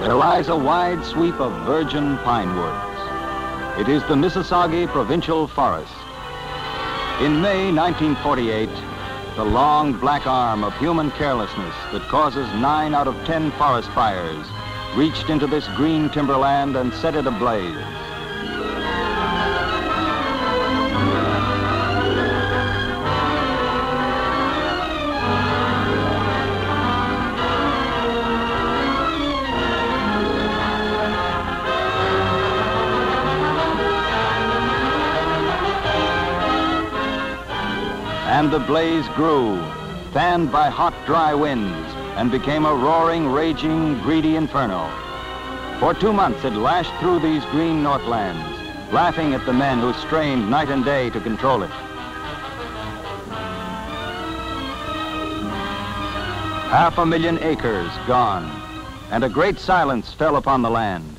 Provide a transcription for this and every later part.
There lies a wide sweep of virgin pine woods. It is the Missisagi Provincial Forest. In May 1948, the long black arm of human carelessness that causes 9 out of 10 forest fires reached into this green timberland and set it ablaze. And the blaze grew, fanned by hot, dry winds, and became a roaring, raging, greedy inferno. For 2 months it lashed through these green northlands, laughing at the men who strained night and day to control it. 500,000 acres gone, and a great silence fell upon the land.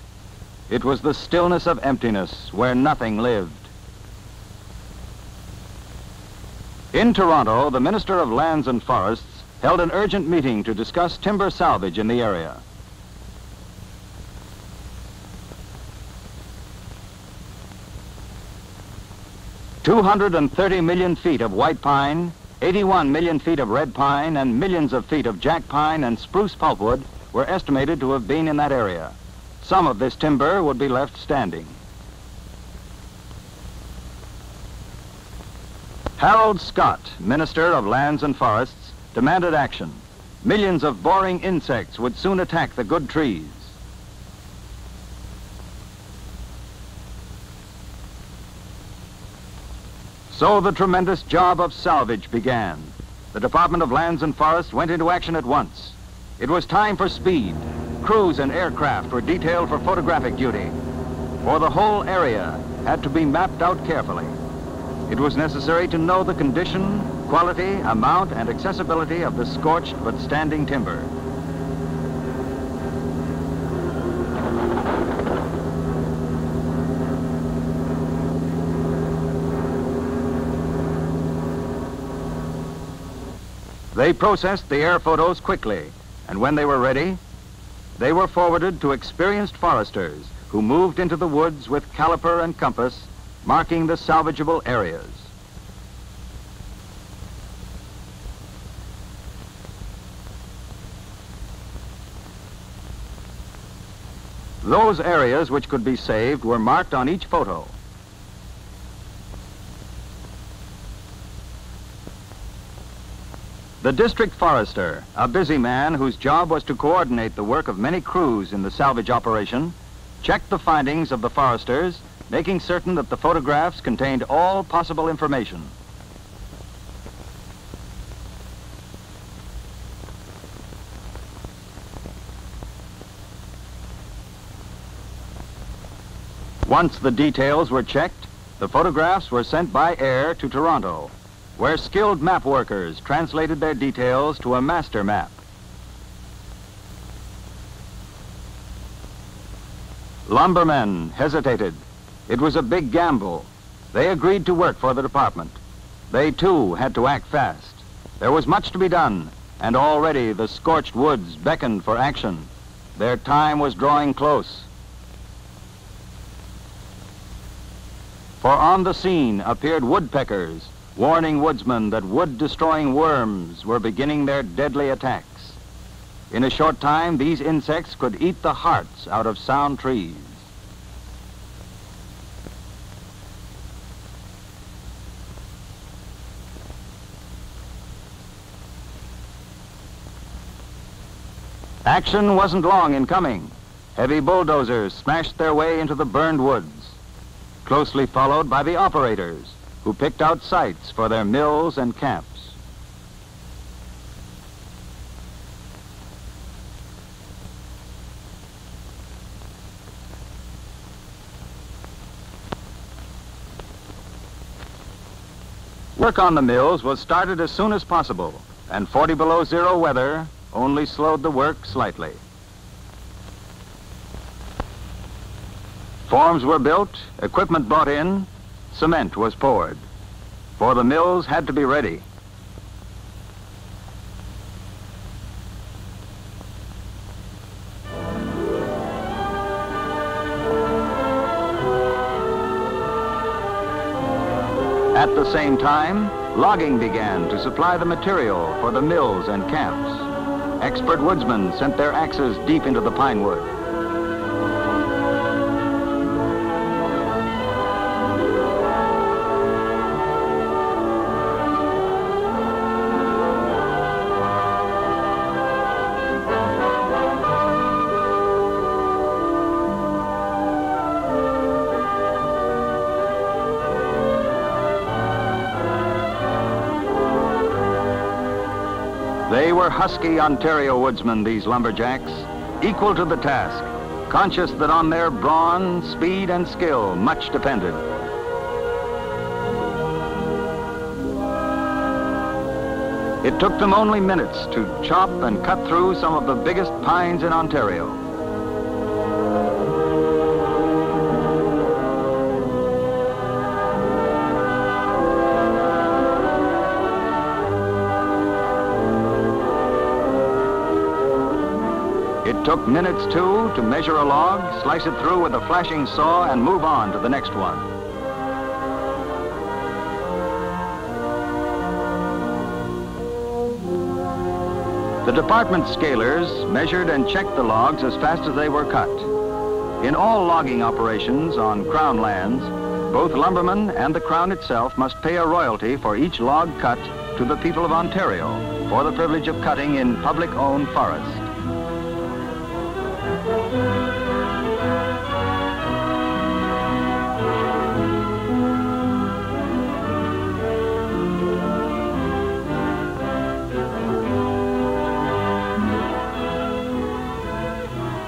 It was the stillness of emptiness where nothing lived. In Toronto, the Minister of Lands and Forests held an urgent meeting to discuss timber salvage in the area. $230 million feet of white pine, 81 million feet of red pine, and millions of feet of jack pine and spruce pulpwood were estimated to have been in that area. Some of this timber would be left standing. Harold Scott, Minister of Lands and Forests, demanded action. Millions of boring insects would soon attack the good trees. So the tremendous job of salvage began. The Department of Lands and Forests went into action at once. It was time for speed. Crews and aircraft were detailed for photographic duty, for the whole area had to be mapped out carefully. It was necessary to know the condition, quality, amount, and accessibility of the scorched but standing timber. They processed the air photos quickly, and when they were ready, they were forwarded to experienced foresters who moved into the woods with caliper and compass, marking the salvageable areas. Those areas which could be saved were marked on each photo. The district forester, a busy man whose job was to coordinate the work of many crews in the salvage operation, checked the findings of the foresters, making certain that the photographs contained all possible information. Once the details were checked, the photographs were sent by air to Toronto, where skilled map workers translated their details to a master map. Lumbermen hesitated. It was a big gamble. They agreed to work for the department. They, too, had to act fast. There was much to be done, and already the scorched woods beckoned for action. Their time was drawing close. For on the scene appeared woodpeckers, warning woodsmen that wood-destroying worms were beginning their deadly attacks. In a short time, these insects could eat the hearts out of sound trees. Action wasn't long in coming. Heavy bulldozers smashed their way into the burned woods, closely followed by the operators, who picked out sites for their mills and camps. Work on the mills was started as soon as possible, and 40 below zero weather only slowed the work slightly. Forms were built, equipment brought in, cement was poured, for the mills had to be ready. At the same time, logging began to supply the material for the mills and camps. Expert woodsmen sent their axes deep into the pine wood. They were husky Ontario woodsmen, these lumberjacks, equal to the task, conscious that on their brawn, speed, and skill much depended. It took them only minutes to chop and cut through some of the biggest pines in Ontario. It took minutes, too, to measure a log, slice it through with a flashing saw, and move on to the next one. The department scalers measured and checked the logs as fast as they were cut. In all logging operations on Crown lands, both lumbermen and the Crown itself must pay a royalty for each log cut to the people of Ontario for the privilege of cutting in public-owned forests.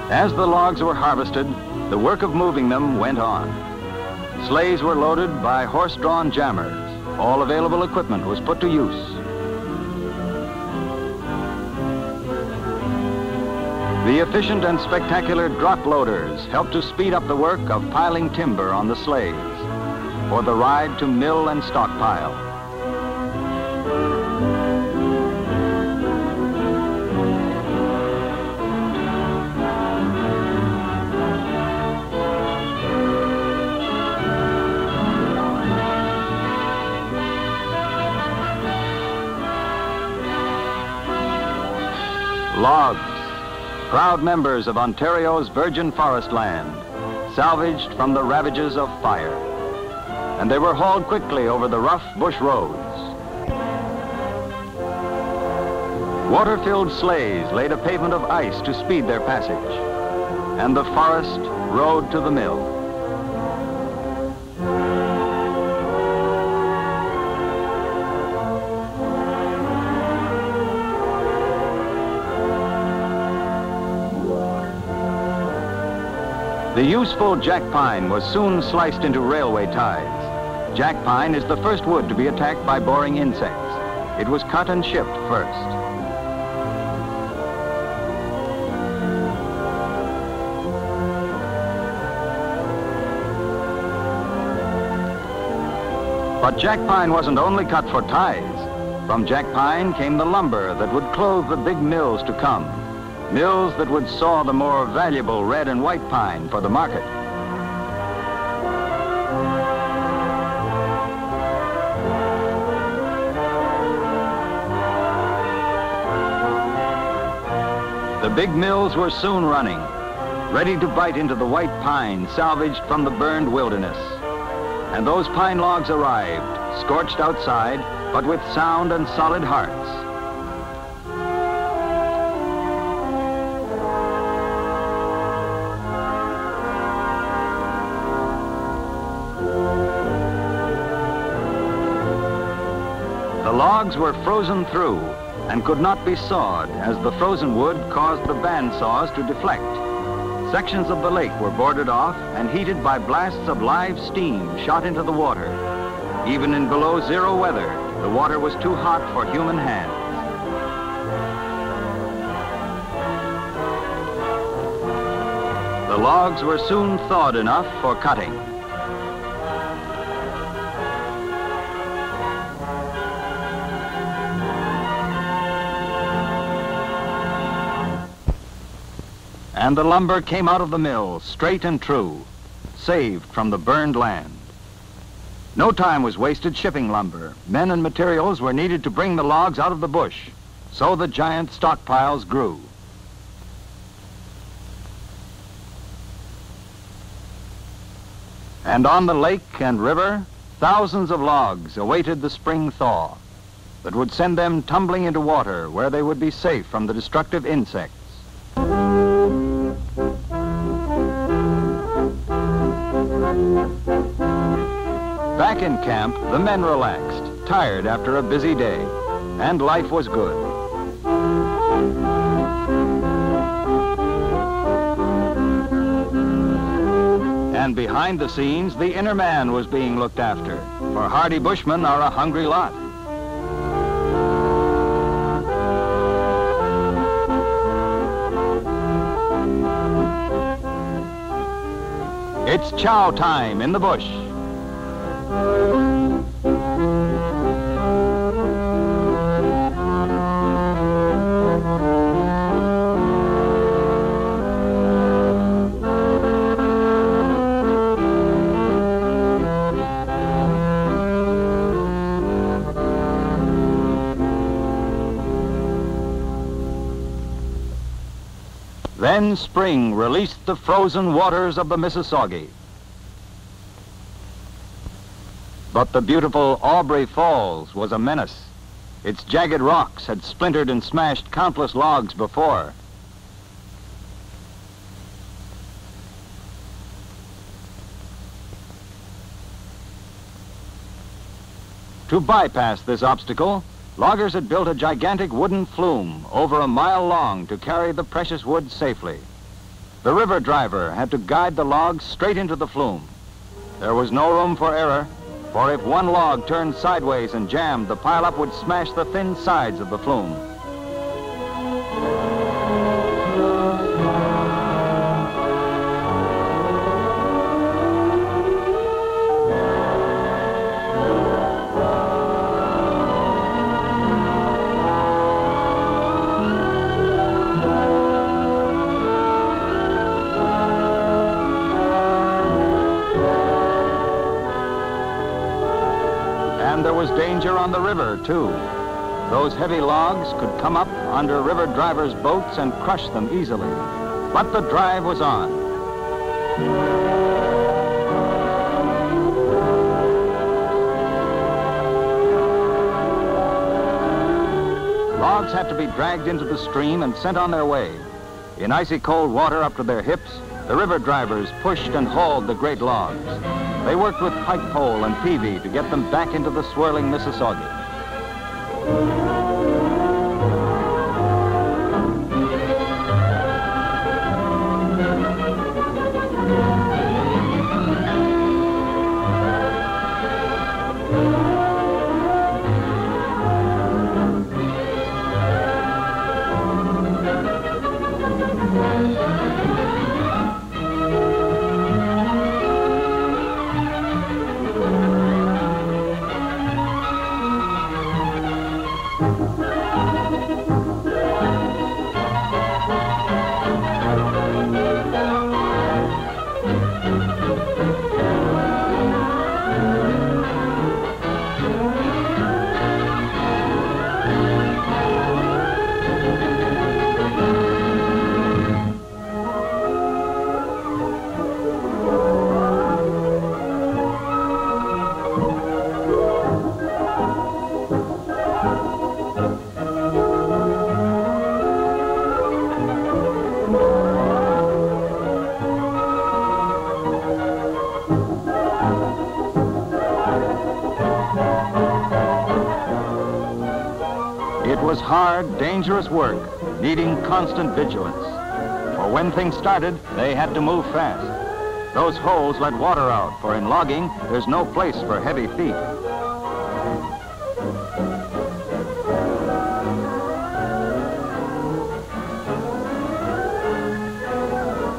As the logs were harvested, the work of moving them went on. Sleighs were loaded by horse-drawn jammers. All available equipment was put to use. The efficient and spectacular drop loaders helped to speed up the work of piling timber on the sleighs for the ride to mill and stockpile. Logs, proud members of Ontario's virgin forest land, salvaged from the ravages of fire. And they were hauled quickly over the rough bush roads. Water-filled sleighs laid a pavement of ice to speed their passage, and the forest rode to the mill. The useful jack pine was soon sliced into railway ties. Jack pine is the first wood to be attacked by boring insects. It was cut and shipped first. But jack pine wasn't only cut for ties. From jack pine came the lumber that would clothe the big mills to come. Mills that would saw the more valuable red and white pine for the market. The big mills were soon running, ready to bite into the white pine salvaged from the burned wilderness. And those pine logs arrived, scorched outside, but with sound and solid hearts. The logs were frozen through and could not be sawed as the frozen wood caused the bandsaws to deflect. Sections of the lake were boarded off and heated by blasts of live steam shot into the water. Even in below zero weather, the water was too hot for human hands. The logs were soon thawed enough for cutting. And the lumber came out of the mill, straight and true, saved from the burned land. No time was wasted shipping lumber. Men and materials were needed to bring the logs out of the bush. So the giant stockpiles grew. And on the lake and river, thousands of logs awaited the spring thaw that would send them tumbling into water where they would be safe from the destructive insects. Back in camp, the men relaxed, tired after a busy day, and life was good. And behind the scenes, the inner man was being looked after, for hardy bushmen are a hungry lot. It's chow time in the bush. Then spring released the frozen waters of the Missisagi. But the beautiful Aubrey Falls was a menace. Its jagged rocks had splintered and smashed countless logs before. To bypass this obstacle, loggers had built a gigantic wooden flume over a mile long to carry the precious wood safely. The river driver had to guide the logs straight into the flume. There was no room for error, for if one log turned sideways and jammed, the pileup would smash the thin sides of the flume. And there was danger on the river, too. Those heavy logs could come up under river drivers' boats and crush them easily. But the drive was on. Logs had to be dragged into the stream and sent on their way. In icy cold water up to their hips, the river drivers pushed and hauled the great logs. They worked with pike pole and peavey to get them back into the swirling Missisagi. It was hard, dangerous work, needing constant vigilance. For when things started, they had to move fast. Those holes let water out, for in logging, there's no place for heavy feet.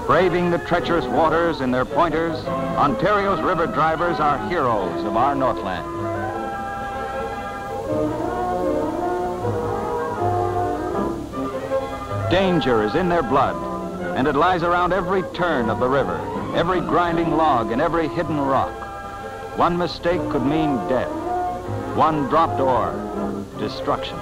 Braving the treacherous waters in their pointers, Ontario's river drivers are heroes of our Northland. Danger is in their blood, and it lies around every turn of the river, every grinding log and every hidden rock. One mistake could mean death. One dropped ore, destruction.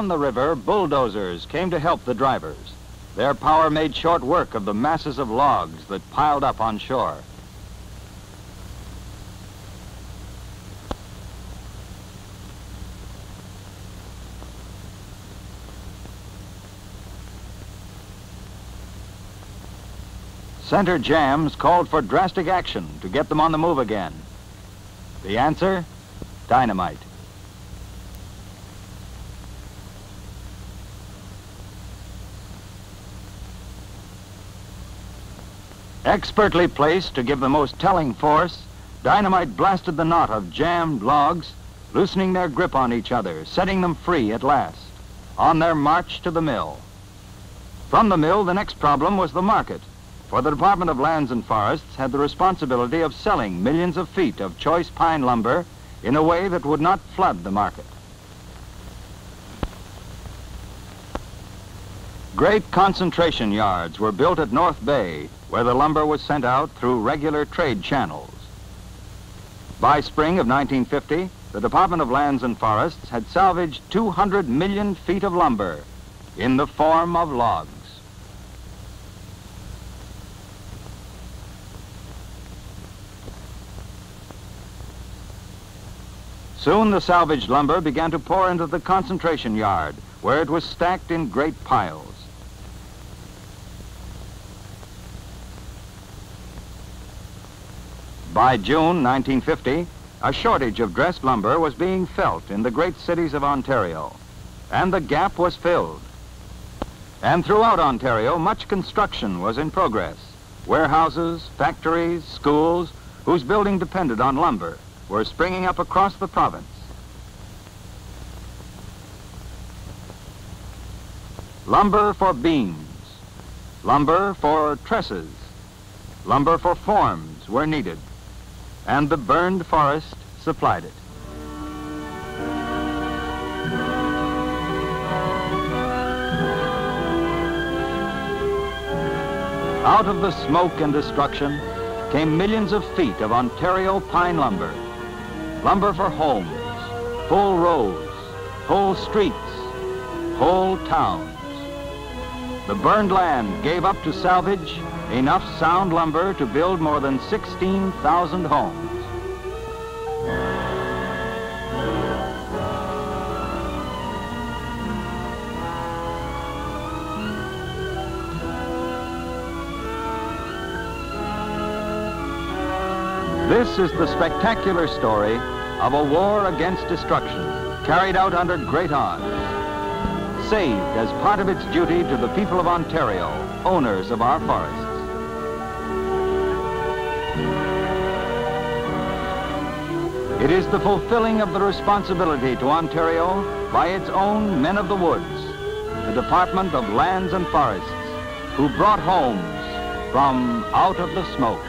Down the river, bulldozers came to help the drivers. Their power made short work of the masses of logs that piled up on shore. Center jams called for drastic action to get them on the move again. The answer? Dynamite. Expertly placed to give the most telling force, dynamite blasted the knot of jammed logs, loosening their grip on each other, setting them free at last, on their march to the mill. From the mill, the next problem was the market, for the Department of Lands and Forests had the responsibility of selling millions of feet of choice pine lumber in a way that would not flood the market. Great concentration yards were built at North Bay, where the lumber was sent out through regular trade channels. By spring of 1950, the Department of Lands and Forests had salvaged 200 million feet of lumber in the form of logs. Soon the salvaged lumber began to pour into the concentration yard, where it was stacked in great piles. By June 1950, a shortage of dressed lumber was being felt in the great cities of Ontario, and the gap was filled. And throughout Ontario, much construction was in progress. Warehouses, factories, schools, whose building depended on lumber, were springing up across the province. Lumber for beams, lumber for trusses, lumber for forms were needed, and the burned forest supplied it. Out of the smoke and destruction came millions of feet of Ontario pine lumber. Lumber for homes, whole roads, whole streets, whole towns. The burned land gave up to salvage enough sound lumber to build more than 16,000 homes. This is the spectacular story of a war against destruction, carried out under great odds, saved as part of its duty to the people of Ontario, owners of our forests. It is the fulfilling of the responsibility to Ontario by its own men of the woods, the Department of Lands and Forests, who brought homes from out of the smoke.